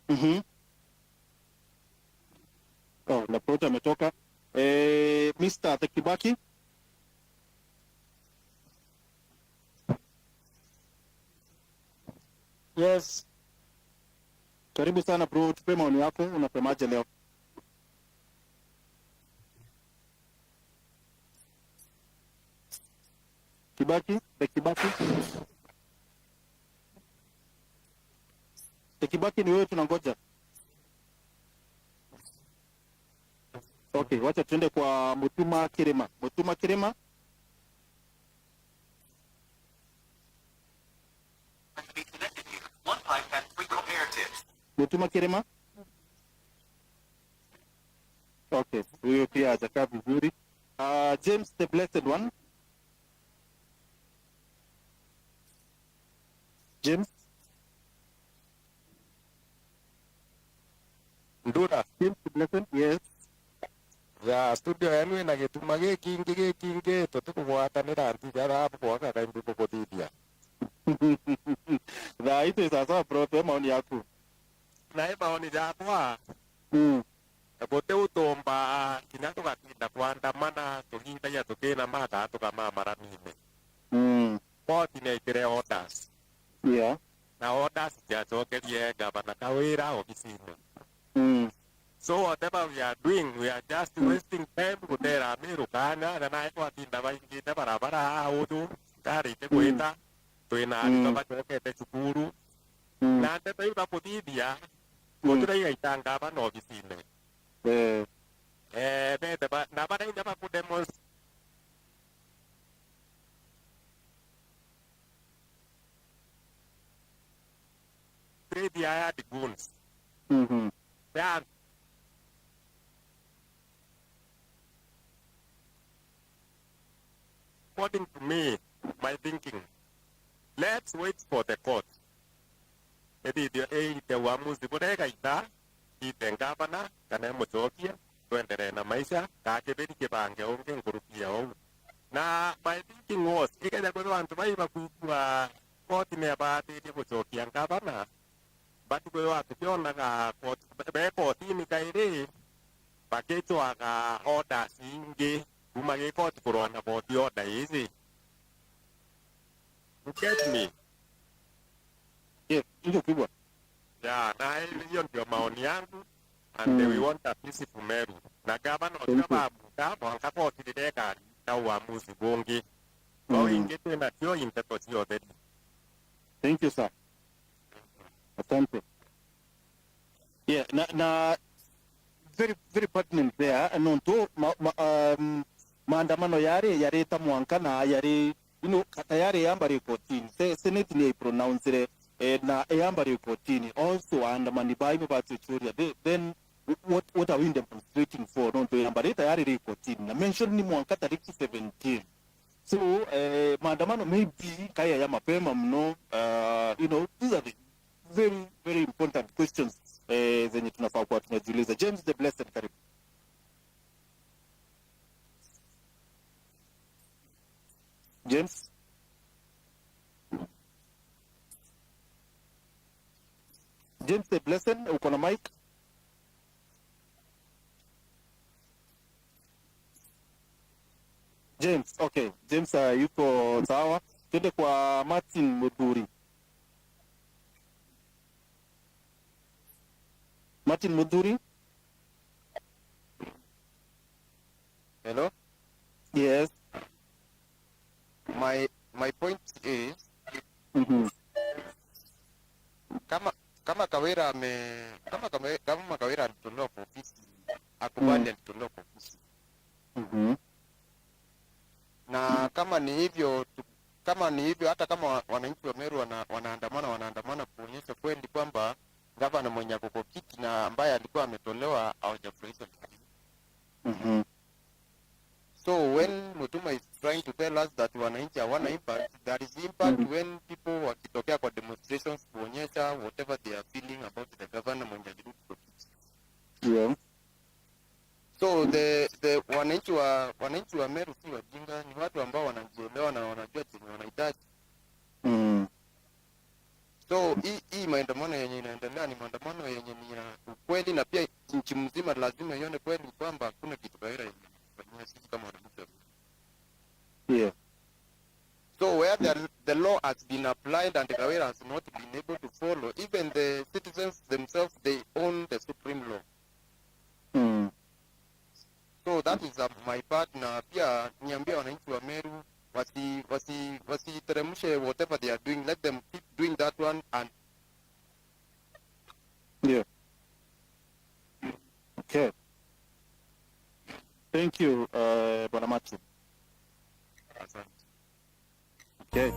Mhm. Oh, Laporte ametoka. Mr. Kibaki. Yes, Karibu sana bro, tupe maoni yako, unasemaje leo? Kibaki, Kibaki. Kibaki ni wewe tunangoja. Okay, wacha tuende kwa Mutuma Kirema. Mutuma Kirema. Mutuma Kirema. Okay, huyo pia hajakaa vizuri. James the Blessed One. James. Ndura. James the Blessed, yes. Ya studio yenu ina gituma gĩkĩ tũtikũgwatanĩra ntigara bwaga kaimbi gũgũthithia. Thaa hizo sasa bro, tupe maoni yako. Na maoni yakwa Mm. bote utomba kinya tugatinda kwandamana tũhingagia tũkĩna mathaa tũkamamara mine. Koti nĩaitire orders. Yeah. Na orders ciacokerie gavana kawĩra obici-inĩ. So whatever we are doing, we are just wasting time gutera miru kana na nae kwatinda baingite barabara udu ndarite kwita twina arito bacokete cukuru na ndeto iu bakutithia gutira itanga bana obicine bete na bara inda bakudemos trade ya the goons. Yeah. According to me, my thinking, let's wait for the court. Maybe the uamuzi burega ita itengabana kana mucokia tuendelee na maisha kakeberi kibange onge ngurupia ou. Na my thinking was ikaja kwa bantu baiba kukua court ne abatirie gucokia ngabana batu kwa watu kionaga court be court ni kaire baketwaga orders ingi kuma gikoti kurona boti order hizi. You get me? Yes, hiyo kubwa. Yeah, na hiyo ndio maoni yangu and we want a peaceful Meru. Na gavana otibabuka mwanka koti direka na uamuzi bungi. Kwa ingi tena tio inteto tio dedi. Thank you sir. Asante. Yeah, na very very pertinent there. Nonto maandamano yare tamwanka na yare kata yare yamba ripotini senate ni pronounce na yamba ripotini also andamani bai ba tuchuria then what are we demonstrating for? No to yamba yare ripotini na mention ni mwanka tariki 17. So maandamano maybe kaya ya mapema mno. These are the very very important questions zenye tunafaa kuwa tunajiuliza. James the Blessed, karibu. James. James the Blessed, uko na mic? James, okay. James yuko sawa. Twende kwa Martin Mudhuri. Martin Mudhuri. Hello? Yes. My point is kama Kawira kama Kawira alitolewa kwa ofisi akubali alitolewa kwa ofisi. Na kama ni hivyo hata kama wananchi wa Meru wanaandamana kuonyesha kweli kwamba gavana mwenye ako kiti na ambaye alikuwa ametolewa hawajafurahishwa. So when Mutuma is trying to tell us that wananchi hawana impact, there is impact when people wakitokea kwa demonstrations kuonyesha whatever they are feeling about the governor mwenye alirudi kwa kiti. Yeah. So the wananchi wa Meru si wajinga, ni watu ambao wanajielewa na wanajua chenye wanahitaji. So hii maandamano yenye inaendelea ni maandamano yenye ni ya ukweli, na pia nchi mzima lazima ione kweli kwamba hakuna kitu Raila imefanyia sisi kama wananchi. Yeah. So where the law has been applied and Raila has not been able to follow, even the citizens themselves, they own the supreme law. Mm. So that is my part, na pia niambia wananchi wa Meru wasiteremshe whatever they are doing, let them keep doing that one. And Yeah. Okay. Thank you, Bwana Machu. asante. Okay.